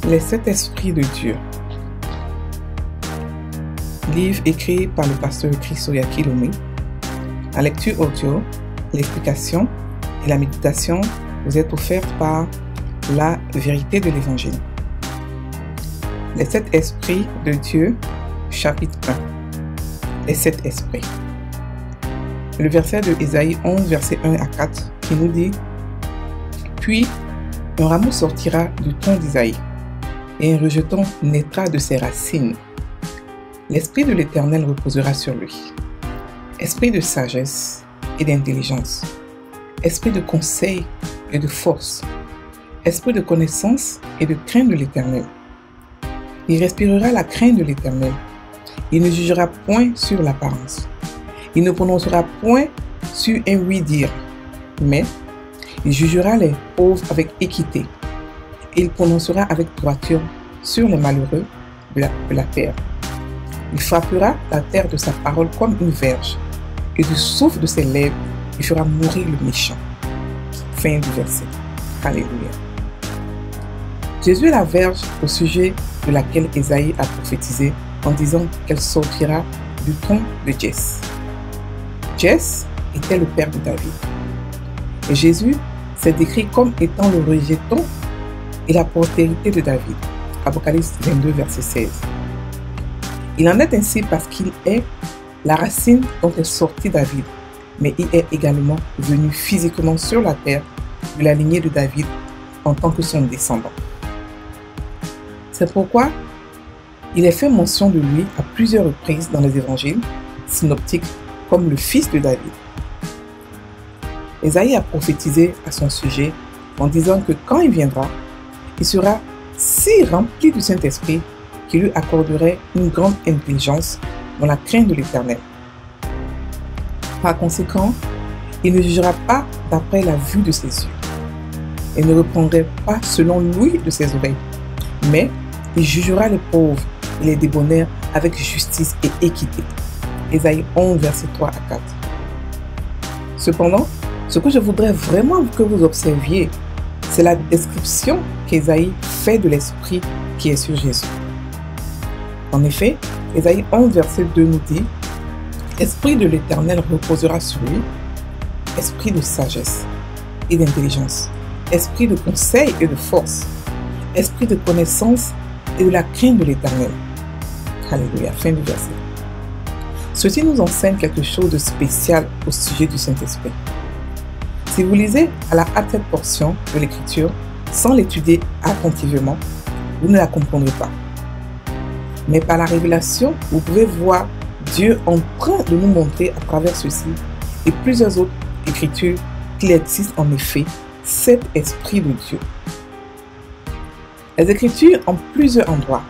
Les sept esprits de Dieu. Livre écrit par le pasteur Christoya Kilomé. La lecture audio, l'explication et la méditation vous est offerte par La Vérité de l'Évangile. Les sept esprits de Dieu, chapitre 1. Les sept esprits. Le verset de Ésaïe 11, verset 1 à 4, qui nous dit: Puis un rameau sortira du tronc d'Isaïe, et un rejeton naîtra de ses racines. L'Esprit de l'Éternel reposera sur lui. Esprit de sagesse et d'intelligence, esprit de conseil et de force, esprit de connaissance et de crainte de l'Éternel. Il respirera la crainte de l'Éternel. Il ne jugera point sur l'apparence. Il ne prononcera point sur un oui-dire, mais il jugera les pauvres avec équité. Et il prononcera avec droiture sur les malheureux de la terre. Il frappera la terre de sa parole comme une verge, et du souffle de ses lèvres, il fera mourir le méchant. Fin du verset. Alléluia. Jésus est la verge au sujet de laquelle Ésaïe a prophétisé en disant qu'elle sortira du tronc de Jesse. Jesse était le père de David. Et Jésus s'est décrit comme étant le rejeton et la postérité de David. Apocalypse 22, verset 16. Il en est ainsi parce qu'il est la racine dont est sorti David, mais il est également venu physiquement sur la terre de la lignée de David en tant que son descendant. C'est pourquoi il est fait mention de lui à plusieurs reprises dans les évangiles synoptiques comme le fils de David. Ésaïe a prophétisé à son sujet en disant que quand il viendra, il sera si rempli du Saint-Esprit qu'il lui accorderait une grande intelligence dans la crainte de l'Éternel. Par conséquent, il ne jugera pas d'après la vue de ses yeux et ne reprendrait pas selon l'ouïe de ses oreilles, mais il jugera les pauvres et les débonnaires avec justice et équité. Ésaïe 11, verset 3 à 4. Cependant, ce que je voudrais vraiment que vous observiez, c'est la description qu'Ésaïe fait de l'Esprit qui est sur Jésus. En effet, Ésaïe 11, verset 2 nous dit: Esprit de l'Éternel reposera sur lui, esprit de sagesse et d'intelligence, esprit de conseil et de force, esprit de connaissance et de la crainte de l'Éternel. Alléluia. Fin du verset. Ceci nous enseigne quelque chose de spécial au sujet du Saint-Esprit. Si vous lisez à la hâte cette portion de l'Écriture sans l'étudier attentivement, vous ne la comprendrez pas. Mais par la révélation, vous pouvez voir Dieu en train de nous montrer à travers ceci et plusieurs autres Écritures qu'il existe en effet sept esprits de Dieu. Les Écritures en plusieurs endroits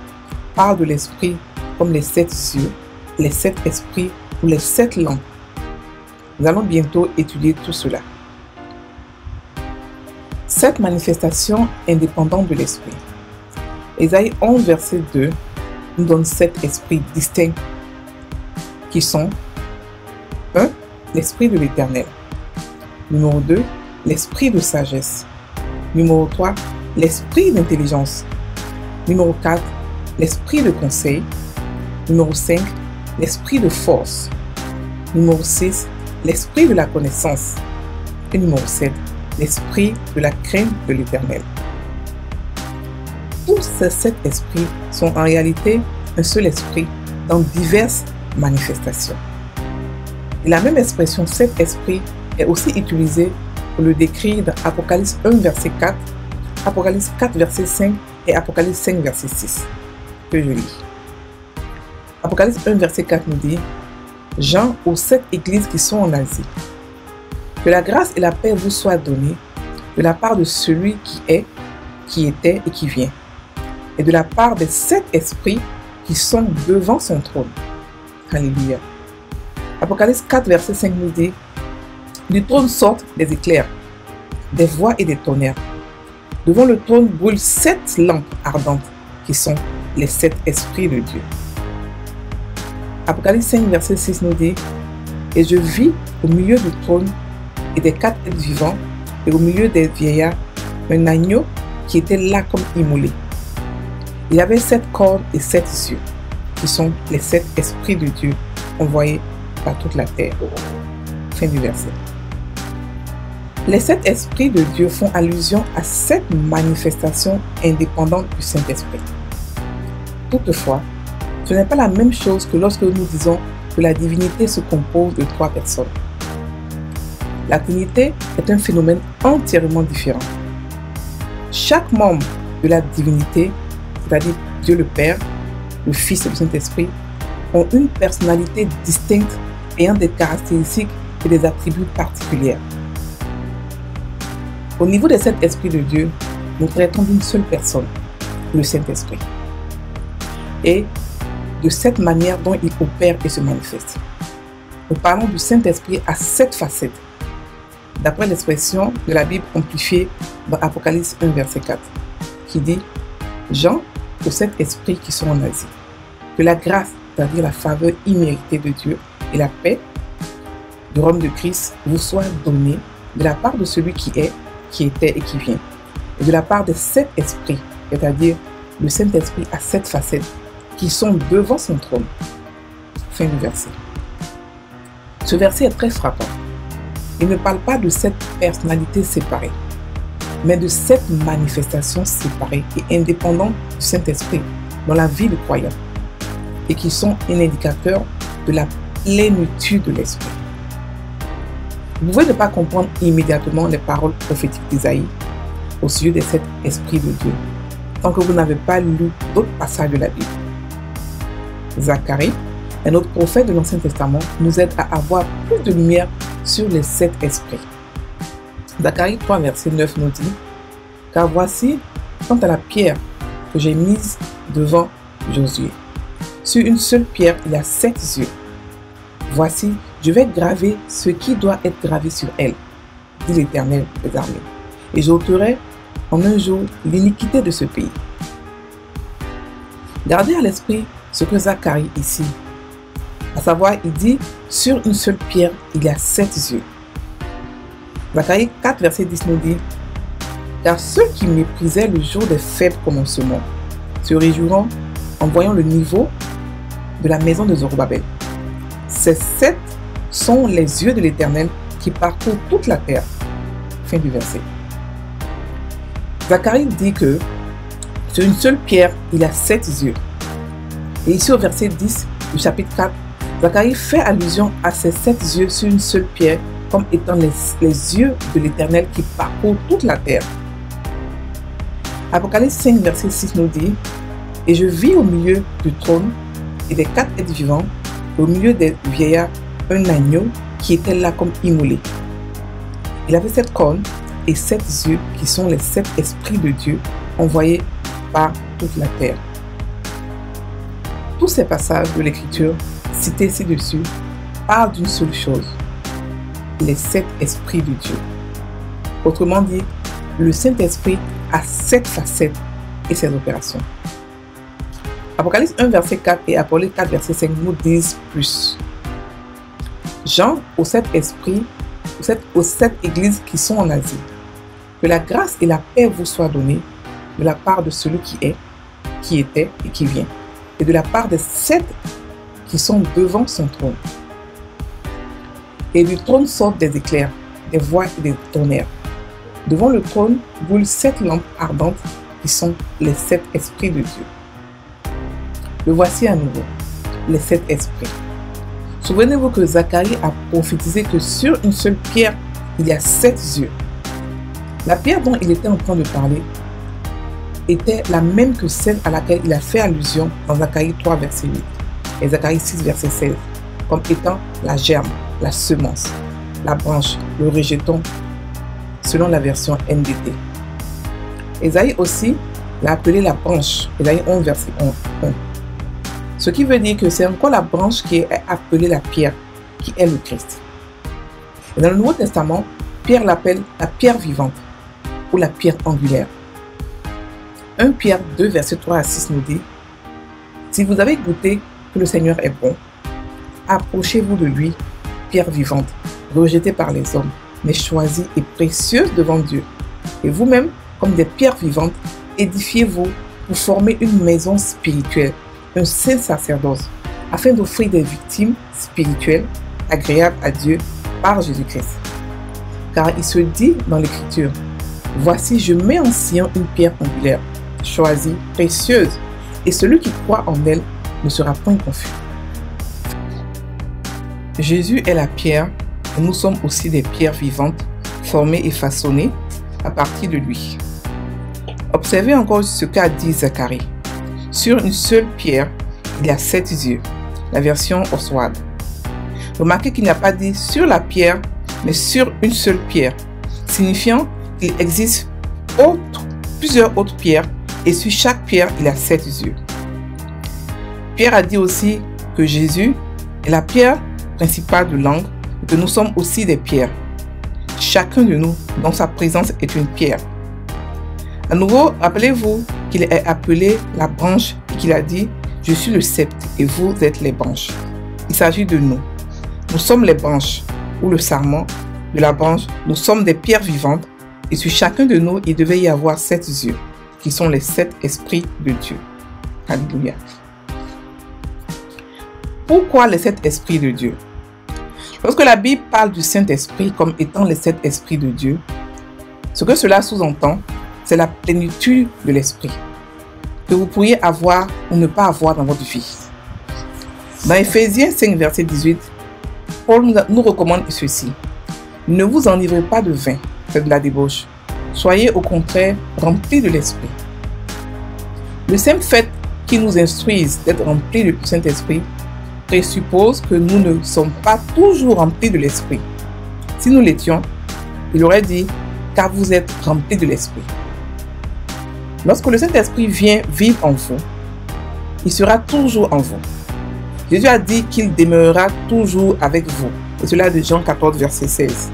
parlent de l'Esprit comme les sept yeux, les sept esprits ou les sept langues. Nous allons bientôt étudier tout cela. Sept manifestations indépendantes de l'Esprit. Ésaïe 11, verset 2 nous donne sept esprits distincts qui sont 1. L'Esprit de l'Éternel. Numéro 2. L'Esprit de sagesse. Numéro 3. L'Esprit d'intelligence. Numéro 4. L'Esprit de conseil. Numéro 5. L'Esprit de force. Numéro 6. L'Esprit de la connaissance. Et numéro 7. L'Esprit de la crainte de l'Éternel. Tous ces sept esprits sont en réalité un seul esprit dans diverses manifestations. Et la même expression sept esprits est aussi utilisée pour le décrire dans Apocalypse 1, verset 4, Apocalypse 4, verset 5 et Apocalypse 5, verset 6, que je lis. Apocalypse 1, verset 4 nous dit: Jean aux sept églises qui sont en Asie. Que la grâce et la paix vous soient données de la part de celui qui est, qui était et qui vient, et de la part des sept esprits qui sont devant son trône. Alléluia. Apocalypse 4, verset 5 nous dit: Du trône sortent des éclairs, des voix et des tonnerres. Devant le trône brûlent sept lampes ardentes qui sont les sept esprits de Dieu. Apocalypse 5, verset 6 nous dit: Et je vis au milieu du trône et des quatre êtres vivants et au milieu des vieillards un agneau qui était là comme immolé. Il y avait 7 cornes et 7 yeux, qui sont les 7 esprits de Dieu envoyés par toute la terre. Fin du verset. Les 7 esprits de Dieu font allusion à 7 manifestations indépendantes du Saint-Esprit. Toutefois, ce n'est pas la même chose que lorsque nous disons que la divinité se compose de 3 personnes. La Trinité est un phénomène entièrement différent. Chaque membre de la divinité, c'est-à-dire Dieu le Père, le Fils et le Saint-Esprit, ont une personnalité distincte ayant des caractéristiques et des attributs particuliers. Au niveau des 7 esprits de Dieu, nous traitons d'une seule personne, le Saint-Esprit, et de cette manière dont il opère et se manifeste. Nous parlons du Saint-Esprit à 7 facettes, d'après l'expression de la Bible amplifiée dans Apocalypse 1, verset 4, qui dit « Jean, aux 7 esprits qui sont en Asie, que la grâce, c'est-à-dire la faveur imméritée de Dieu et la paix du royaume de Christ vous soit donnée de la part de celui qui est, qui était et qui vient, et de la part des 7 esprits, c'est-à-dire le Saint-Esprit à 7 facettes, qui sont devant son trône. » Fin du verset. Ce verset est très frappant. Il ne parle pas de 7 personnalités séparées, mais de 7 manifestations séparées et indépendantes du Saint-Esprit dans la vie du croyant, et qui sont un indicateur de la plénitude de l'Esprit. Vous pouvez ne pas comprendre immédiatement les paroles prophétiques d'Isaïe au sujet des 7 esprits de Dieu, tant que vous n'avez pas lu d'autres passages de la Bible. Zacharie, un autre prophète de l'Ancien Testament, nous aide à avoir plus de lumière sur les 7 esprits. Zacharie 3, verset 9 nous dit « Car voici, quant à la pierre que j'ai mise devant Josué, sur une seule pierre il y a 7 yeux. Voici, je vais graver ce qui doit être gravé sur elle, dit l'Éternel des armées, et j'ôterai en un jour l'iniquité de ce pays. » Gardez à l'esprit ce que Zacharie ici, à savoir, il dit « Sur une seule pierre, il y a 7 yeux. » Zacharie 4, verset 10 nous dit « Car ceux qui méprisaient le jour des faibles commencements se réjouiront en voyant le niveau de la maison de Zorobabel. Ces 7 sont les yeux de l'Éternel qui parcourent toute la terre. » Fin du verset. Zacharie dit que sur une seule pierre, il y a 7 yeux. Et ici au verset 10 du chapitre 4, Zacharie fait allusion à ces 7 yeux sur une seule pierre comme étant les yeux de l'Éternel qui parcourent toute la terre. Apocalypse 5, verset 6 nous dit « Et je vis au milieu du trône et des 4 êtres vivants, au milieu des vieillards, un agneau qui était là comme immolé. Il avait 7 cornes et 7 yeux qui sont les 7 esprits de Dieu envoyés par toute la terre. » Tous ces passages de l'Écriture cités ci-dessus parlent d'une seule chose, les 7 esprits de Dieu. Autrement dit, le Saint-Esprit a 7 facettes et ses opérations. Apocalypse 1, verset 4 et Apocalypse 4, verset 5 nous disent plus. Jean, aux 7 esprits, aux 7 églises qui sont en Asie, que la grâce et la paix vous soient données de la part de celui qui est, qui était et qui vient, et de la part des 7 qui sont devant son trône. Et du trône sortent des éclairs, des voix et des tonnerres. Devant le trône brûlent 7 lampes ardentes qui sont les 7 esprits de Dieu. Le voici à nouveau, les 7 esprits. Souvenez-vous que Zacharie a prophétisé que sur une seule pierre, il y a 7 yeux. La pierre dont il était en train de parler était la même que celle à laquelle il a fait allusion dans Zacharie 3, verset 8 et Zacharie 6, verset 16, comme étant la germe, la semence, la branche, le rejeton, selon la version NDT. Ésaïe aussi l'a appelé la branche, Ésaïe 11, verset 1. Ce qui veut dire que c'est encore la branche qui est appelée la pierre, qui est le Christ. Et dans le Nouveau Testament, Pierre l'appelle la pierre vivante ou la pierre angulaire. 1 Pierre 2, verset 3 à 6 nous dit « Si vous avez goûté que le Seigneur est bon, approchez-vous de lui, pierre vivante, rejetée par les hommes, mais choisie et précieuse devant Dieu. Et vous-même, comme des pierres vivantes, édifiez-vous pour former une maison spirituelle, un saint sacerdoce, afin d'offrir des victimes spirituelles agréables à Dieu par Jésus-Christ. Car il se dit dans l'Écriture, « Voici, je mets en Sion une pierre angulaire, choisie, précieuse, et celui qui croit en elle ne sera point confus. » Jésus est la pierre, et nous sommes aussi des pierres vivantes, formées et façonnées à partir de lui. Observez encore ce qu'a dit Zacharie. Sur une seule pierre, il y a 7 yeux. La version Oswald. Remarquez qu'il n'a pas dit sur la pierre, mais sur une seule pierre, signifiant qu'il existe plusieurs autres pierres et sur chaque pierre, il y a 7 yeux. Pierre a dit aussi que Jésus est la pierre principale de l'angle et que nous sommes aussi des pierres. Chacun de nous, dans sa présence, est une pierre. À nouveau, rappelez-vous qu'il est appelé la branche et qu'il a dit « Je suis le cep et vous êtes les branches ». Il s'agit de nous. Nous sommes les branches ou le sarment de la branche. Nous sommes des pierres vivantes et sur chacun de nous, il devait y avoir 7 yeux qui sont les 7 esprits de Dieu. Alléluia. Pourquoi les 7 esprits de Dieu? Lorsque la Bible parle du Saint-Esprit comme étant les 7 esprits de Dieu, ce que cela sous-entend, c'est la plénitude de l'esprit que vous pourriez avoir ou ne pas avoir dans votre vie. Dans Éphésiens 5, verset 18, Paul nous recommande ceci. Ne vous enivrez pas de vin, c'est de la débauche. Soyez au contraire remplis de l'esprit. Le simple fait qu'il nous instruise d'être remplis du Saint-Esprit présuppose que nous ne sommes pas toujours remplis de l'esprit. Si nous l'étions, il aurait dit car vous êtes remplis de l'esprit. Lorsque le Saint-Esprit vient vivre en vous, il sera toujours en vous. Jésus a dit qu'il demeurera toujours avec vous. Et cela de Jean 14, verset 16.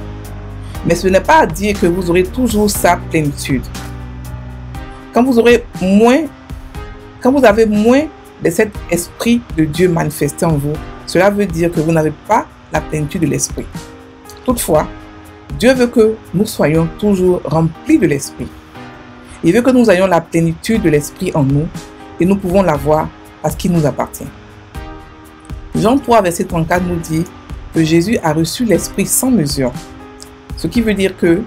Mais ce n'est pas à dire que vous aurez toujours sa plénitude. Quand vous avez moins de cet esprit de Dieu manifesté en vous, cela veut dire que vous n'avez pas la plénitude de l'esprit. Toutefois, Dieu veut que nous soyons toujours remplis de l'esprit. Il veut que nous ayons la plénitude de l'esprit en nous et nous pouvons l'avoir parce qu'il nous appartient. Jean 3, verset 34 nous dit que Jésus a reçu l'esprit sans mesure, ce qui veut dire que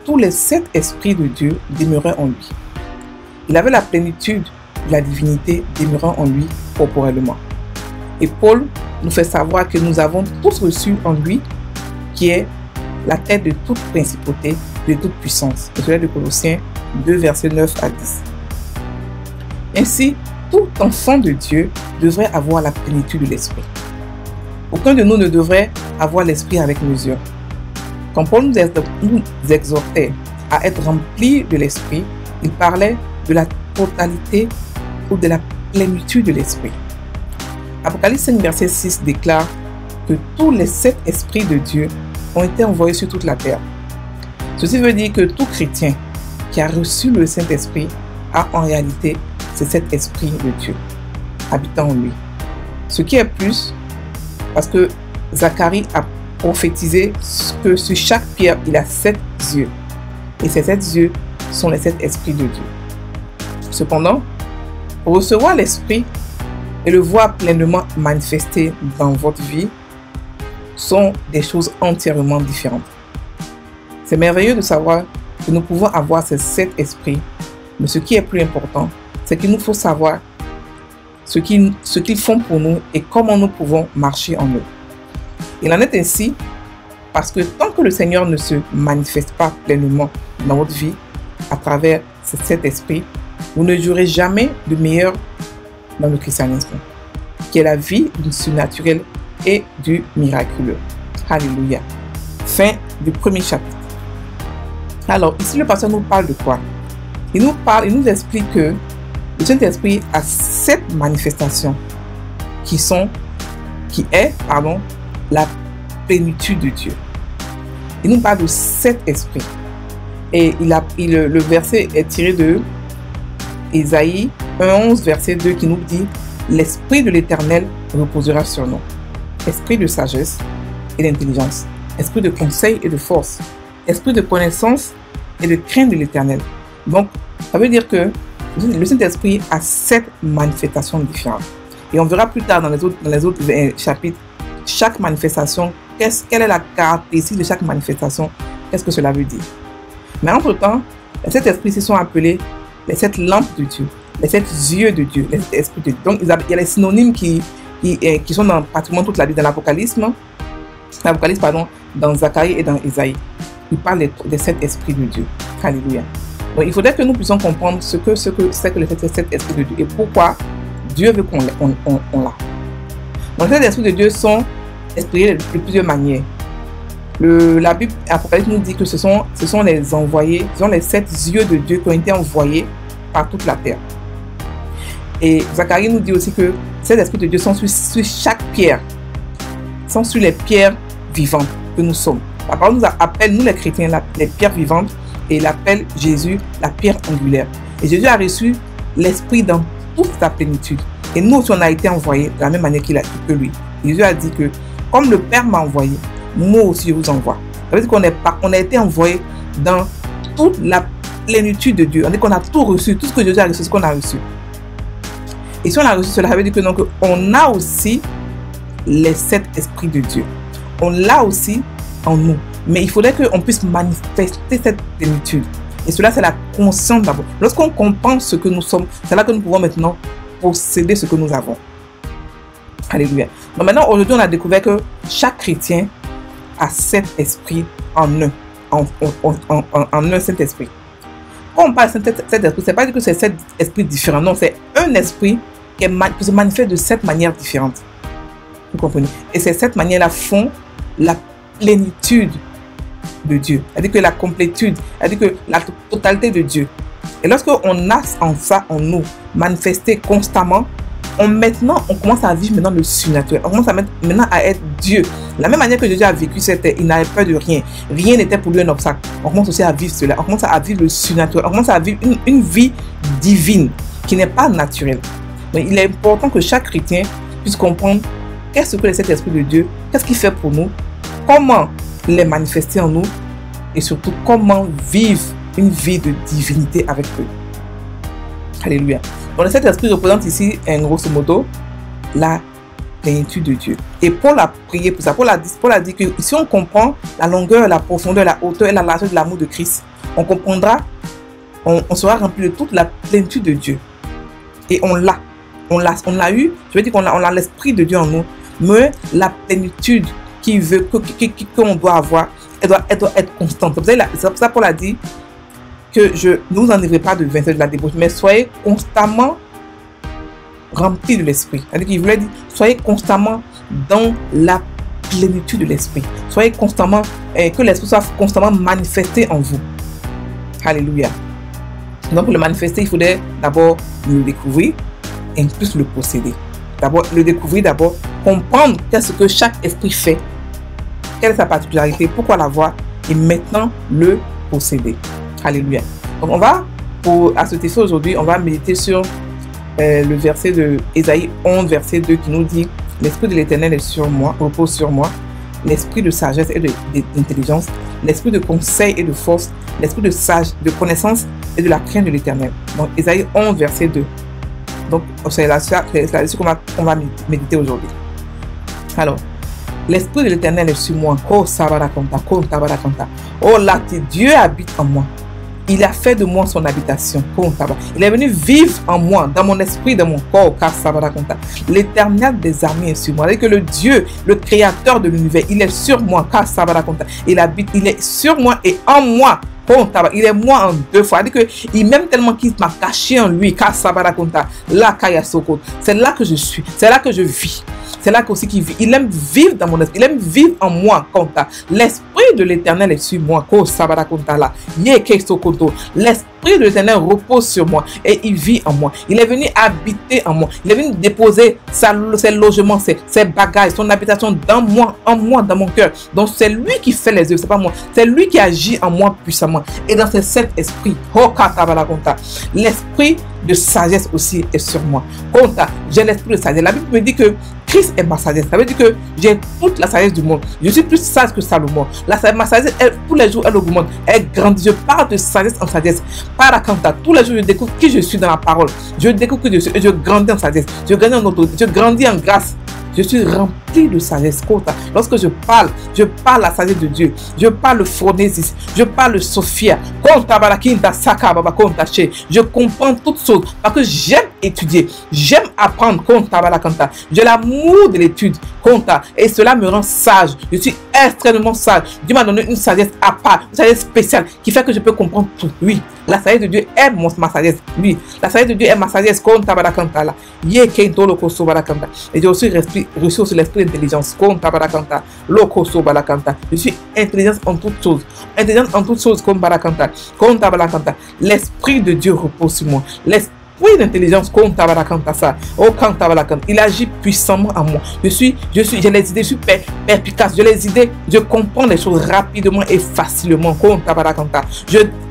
tous les 7 esprits de Dieu demeuraient en lui. Il avait la plénitude de la divinité demeurant en lui corporellement. Et Paul nous fait savoir que nous avons tous reçu en lui, qui est la tête de toute principauté, de toute puissance. C'est cela de Colossiens 2, versets 9 à 10. Ainsi, tout enfant de Dieu devrait avoir la plénitude de l'esprit. Aucun de nous ne devrait avoir l'esprit avec mesure. Quand Paul nous exhortait à être remplis de l'esprit, il parlait de la totalité ou de la plénitude de l'esprit. Apocalypse 5, verset 6 déclare que tous les 7 esprits de Dieu ont été envoyés sur toute la terre. Ceci veut dire que tout chrétien qui a reçu le Saint-Esprit a en réalité ces 7 esprits de Dieu habitant en lui. Ce qui est plus, parce que Zacharie a prophétisé que sur chaque pierre, il a 7 yeux. Et ces 7 yeux sont les 7 esprits de Dieu. Cependant, recevoir l'Esprit et le voir pleinement manifesté dans votre vie sont des choses entièrement différentes. C'est merveilleux de savoir que nous pouvons avoir ces 7 esprits, mais ce qui est plus important, c'est qu'il nous faut savoir ce qu'ils font pour nous et comment nous pouvons marcher en eux. Il en est ainsi parce que tant que le Seigneur ne se manifeste pas pleinement dans votre vie à travers ces 7 esprits, vous ne jouerez jamais de meilleur dans le christianisme, qui est la vie du surnaturel et du miraculeux. Alléluia. Fin du premier chapitre. Alors, ici, le pasteur nous parle de quoi? Il nous explique que le Saint-Esprit a 7 manifestations qui est la plénitude de Dieu. Il nous parle de 7 esprits. Et le verset est tiré de Ésaïe 11, verset 2 qui nous dit « L'Esprit de l'Éternel reposera sur nous. Esprit de sagesse et d'intelligence, esprit de conseil et de force, esprit de connaissance et de crainte de l'Éternel. » Donc, Ça veut dire que le Saint-Esprit a 7 manifestations différentes. Et on verra plus tard dans les autres chapitres, chaque manifestation, quelle est la caractéristique de chaque manifestation, qu'est-ce que cela veut dire. Mais entre-temps, les 7 esprits se sont appelés les 7 lampes de Dieu, les 7 yeux de Dieu, les 7 esprits de Dieu. Donc il y a les synonymes qui sont dans pratiquement toute la Bible, dans l'Apocalypse, dans Zacharie et dans Isaïe. Il parle des 7 esprits de Dieu. Alléluia. Donc il faudrait que nous puissions comprendre ce que c'est que les 7 esprits de Dieu et pourquoi Dieu veut qu'on l'a. Donc les 7 esprits de Dieu sont exprimés de plusieurs manières. La Bible Apocalypse nous dit que ce sont les envoyés, ce sont les 7 yeux de Dieu qui ont été envoyés par toute la terre. Et Zacharie nous dit aussi que ces esprits de Dieu sont sur chaque pierre, sont sur les pierres vivantes que nous sommes. La parole nous appelle, nous les chrétiens, les pierres vivantes, et il appelle Jésus la pierre angulaire. Et Jésus a reçu l'esprit dans toute sa plénitude. Et nous aussi, on a été envoyés de la même manière que lui. Jésus a dit que, comme le Père m'a envoyé, moi aussi je vous envoie. Ça veut dire qu'on a été envoyé dans toute la plénitude de Dieu. On dit qu'on a tout reçu, tout ce que Jésus a reçu, c'est ce qu'on a reçu. Et si on a reçu cela, ça veut dire que donc, on a aussi les 7 esprits de Dieu. On l'a aussi en nous. Mais il faudrait qu'on puisse manifester cette plénitude. Et cela, c'est la conscience d'abord. Lorsqu'on comprend ce que nous sommes, c'est là que nous pouvons maintenant posséder ce que nous avons. Alléluia. Donc maintenant, aujourd'hui, on a découvert que chaque chrétien a 7 esprits en un. En un Saint-Esprit. Quand on parle de cet esprit, ce n'est pas dire que c'est 7 esprits différents. Non, c'est un esprit qui se manifeste de 7 manières différentes. Vous comprenez? Et ces 7 manières-là font la plénitude de Dieu. C'est-à-dire que la complétude, c'est-à-dire que la totalité de Dieu. Et lorsqu'on a ça en nous, manifesté constamment, on commence à vivre maintenant le surnaturel. On commence maintenant à être Dieu. De la même manière que Jésus a vécu cette terre, il n'avait peur de rien. Rien n'était pour lui un obstacle. On commence aussi à vivre cela. On commence à vivre le surnaturel. On commence à vivre une vie divine qui n'est pas naturelle. Donc, il est important que chaque chrétien puisse comprendre qu'est-ce que les 7 esprits de Dieu, qu'est-ce qu'il fait pour nous, comment les manifester en nous et surtout comment vivre une vie de divinité avec eux. Alléluia. Donc les 7 esprits représentent ici, grosso modo, la plénitude de Dieu. Et Paul a prié pour ça. Paul a dit que si on comprend la longueur, la profondeur, la hauteur et la largeur de l'amour de Christ, on comprendra, on sera rempli de toute la plénitude de Dieu. Et on l'a eu, je veux dire qu'on a l'esprit de Dieu en nous, mais la plénitude qu'on doit avoir, elle doit être constante. C'est pour ça que Paul a dit que ne vous enivrez pas de vin, de la débauche, mais soyez constamment remplis de l'esprit. C'est-à-dire qu'il voulait dire, soyez constamment dans la plénitude de l'esprit. Soyez constamment, que l'esprit soit constamment manifesté en vous. Alléluia. Donc pour le manifester, il faudrait d'abord le découvrir et en plus le posséder. D'abord le découvrir, d'abord comprendre qu'est-ce que chaque esprit fait, quelle est sa particularité, pourquoi l'avoir, et maintenant le posséder. Alléluia. Donc on va, à cet effet aujourd'hui, on va méditer sur le verset de Ésaïe 11, verset 2 qui nous dit « L'Esprit de l'Éternel est sur moi, repose sur moi, l'esprit de sagesse et d'intelligence, l'esprit de conseil et de force, l'esprit de connaissance et de la crainte de l'Éternel. » Donc Ésaïe 11, verset 2. Donc c'est là-dessus qu'on va méditer aujourd'hui. Alors, l'Esprit de l'Éternel est sur moi. Oh, Sabarakonta, oh, là, Dieu habite en moi. Il a fait de moi son habitation. Il est venu vivre en moi, dans mon esprit, dans mon corps. L'Éternel des armées est sur moi. C'est-à-dire que le Dieu, le créateur de l'univers, il est sur moi. Il habite, il est sur moi et en moi. Il est moi en 2 fois. C'est-à-dire qu'il m'aime tellement qu'il m'a caché en lui. C'est là que je suis. C'est là que je vis. C'est là aussi qu'il vit. Il aime vivre dans mon esprit. Il aime vivre en moi. L'esprit de l'Éternel est sur moi. L'esprit de l'Éternel repose sur moi et il vit en moi. Il est venu habiter en moi. Il est venu déposer ses logements, ses bagages, son habitation dans moi, en moi, dans mon cœur. Donc c'est lui qui fait les œuvres, c'est pas moi. C'est lui qui agit en moi puissamment. Et dans ces 7 esprits, l'esprit de sagesse aussi est sur moi. J'ai l'esprit de sagesse. La Bible me dit que Christ est ma sagesse. Ça veut dire que j'ai toute la sagesse du monde. Je suis plus sage que Salomon. Ma sagesse, tous les jours, elle augmente. Elle grandit. Je pars de sagesse en sagesse. Parakanta. Tous les jours, je découvre qui je suis dans la parole. Je découvre qui je suis et je grandis en sagesse. Je grandis en autorité. Je grandis en grâce. Je suis rempli de sagesse. Lorsque je parle la sagesse de Dieu. Je parle le phronésis. Je parle le sophia. Je comprends toutes choses parce que j'aime étudier. J'aime apprendre. J'ai l'amour de l'étude. Et cela me rend sage. Je suis extrêmement sage. Dieu m'a donné une sagesse à part, une sagesse spéciale qui fait que je peux comprendre tout. Oui, la sagesse de Dieu est ma sagesse. Oui, la sagesse de Dieu est ma sagesse. Et j'ai aussi reçu aussi l'esprit d'intelligence. Je suis intelligence en toutes choses. Intelligence en toutes choses comme Barakanta. L'esprit de Dieu repose sur moi. L'esprit d'intelligence, il agit puissamment en moi. J'ai les idées, je suis perspicace. J'ai les idées, je comprends les choses rapidement et facilement.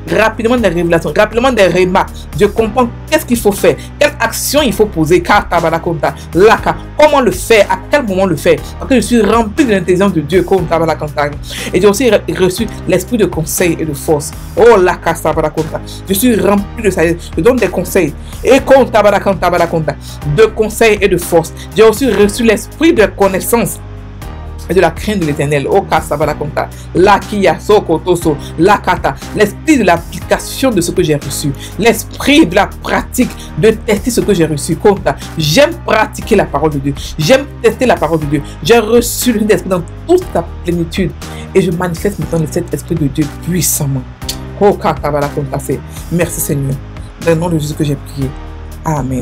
Rapidement des révélations, rapidement des remarques. Je comprends qu'est-ce qu'il faut faire, quelle action il faut poser, comment le faire, à quel moment le faire. Parce que je suis rempli de l'intelligence de Dieu. Et j'ai aussi reçu l'esprit de conseil et de force. Je suis rempli de sagesse. Je donne des conseils. Et de conseils et de force. J'ai aussi reçu l'esprit de connaissance et de la crainte de l'Éternel. L'esprit de l'application de ce que j'ai reçu. L'esprit de la pratique, de tester ce que j'ai reçu. J'aime pratiquer la parole de Dieu. J'aime tester la parole de Dieu. J'ai reçu l'esprit dans toute sa plénitude. Et je manifeste maintenant cet esprit de Dieu puissamment. Merci Seigneur. Dans le nom de Jésus que j'ai prié. Amen.